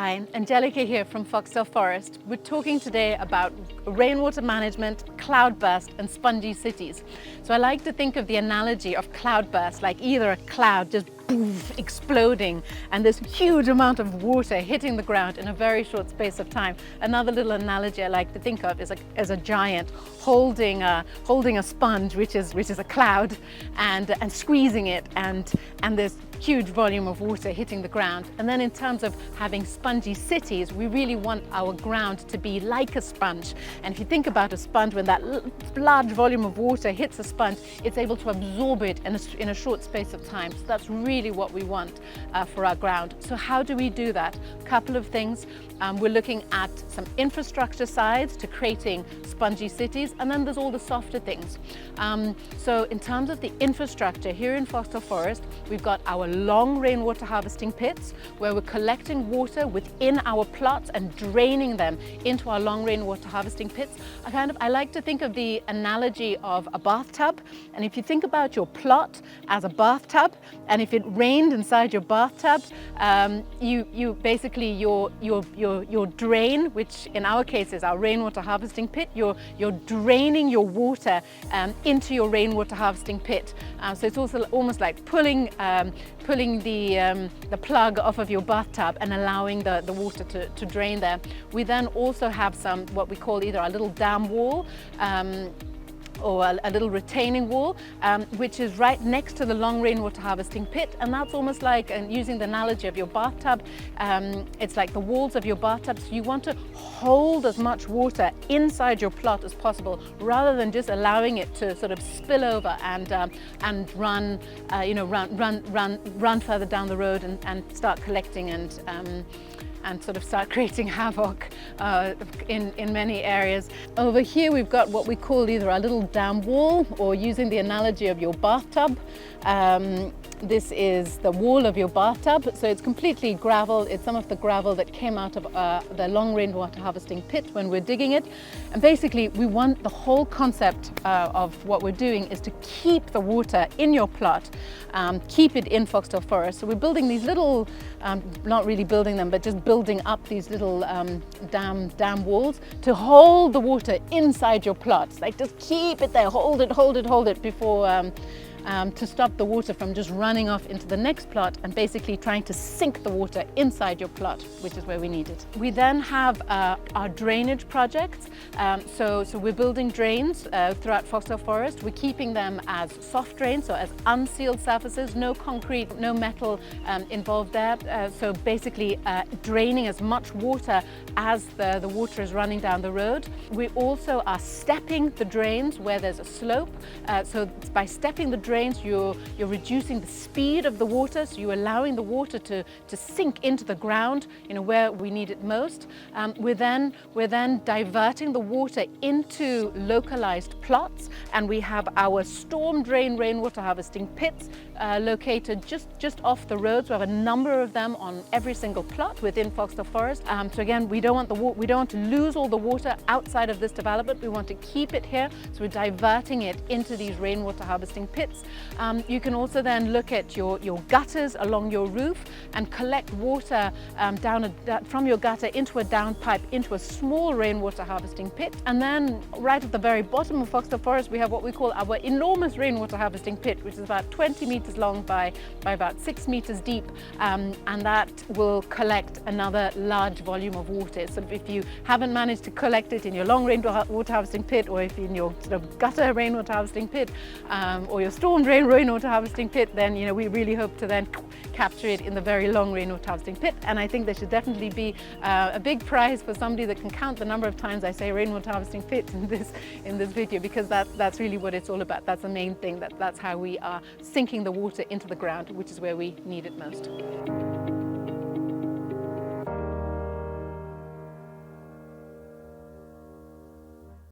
Hi, Angelica here from Foxtel Forest. We're talking today about rainwater management, cloudburst and spongy cities. So I like to think of the analogy of cloudburst like either a cloud just poof, exploding and this huge amount of water hitting the ground in a very short space of time. Another little analogy I like to think of is as a giant holding a sponge, which is a cloud, and squeezing it, and this huge volume of water hitting the ground. And then in terms of having spongy cities, we really want our ground to be like a sponge. And if you think about a sponge, when that large volume of water hits a sponge, it's able to absorb it in a short space of time. So that's really what we want for our ground. So how do we do that? A couple of things. We're looking at some infrastructure sides to creating spongy cities, and then there's all the softer things. So in terms of the infrastructure, here in Foxtel Forest, we've got our long rainwater harvesting pits where we're collecting water within our plots and draining them into our long rainwater harvesting pits. I like to think of the analogy of a bathtub, and if you think about your plot as a bathtub, and if it rained inside your bathtub, you basically your drain, which in our case is our rainwater harvesting pit, you're draining your water into your rainwater harvesting pit. So it's also almost like pulling the plug off of your bathtub and allowing the water to drain there. We then also have some what we call either a little dam wall or a little retaining wall, which is right next to the long rainwater harvesting pit, and that's almost like, and using the analogy of your bathtub, it's like the walls of your bathtub. So you want to hold as much water inside your plot as possible, rather than just allowing it to sort of spill over and run further down the road and start collecting and sort of start creating havoc in many areas. Over here we've got what we call either a little dam wall, or using the analogy of your bathtub. This is the wall of your bathtub, so it's completely gravel. It's some of the gravel that came out of the long rainwater harvesting pit when we're digging it. And basically we want the whole concept of what we're doing is to keep the water in your plot, keep it in Foxtel Forest. So we're building these little, not really building them, but just building up these little dam walls to hold the water inside your plots. Like just keep it there, hold it before to stop the water from just running off into the next plot and basically trying to sink the water inside your plot, which is where we need it. We then have our drainage projects. So we're building drains throughout Foxtel Forest. We're keeping them as soft drains, so as unsealed surfaces, no concrete, no metal involved there. So basically draining as much water as the water is running down the road. We also are stepping the drains where there's a slope. So by stepping the drains, you're reducing the speed of the water, so you're allowing the water to sink into the ground, where we need it most. We're then diverting the water into localized plots, and we have our storm drain rainwater harvesting pits located just off the roads. We have a number of them on every single plot within Foxtel Forest. So again, we don't want to lose all the water outside of this development. We want to keep it here, so we're diverting it into these rainwater harvesting pits. You can also then look at your gutters along your roof and collect water from your gutter into a down pipe into a small rainwater harvesting pit. And then right at the very bottom of Foxtel Forest, we have what we call our enormous rainwater harvesting pit, which is about 20 meters long by about 6 meters deep, and that will collect another large volume of water. So if you haven't managed to collect it in your long rainwater harvesting pit, or if in your sort of gutter rainwater harvesting pit, or your storm drain rainwater harvesting pit, then we really hope to then capture it in the very long rainwater harvesting pit. And I think there should definitely be a big prize for somebody that can count the number of times I say rainwater harvesting pit in this video, because that's really what it's all about. That's the main thing. That's how we are sinking the water into the ground, which is where we need it most.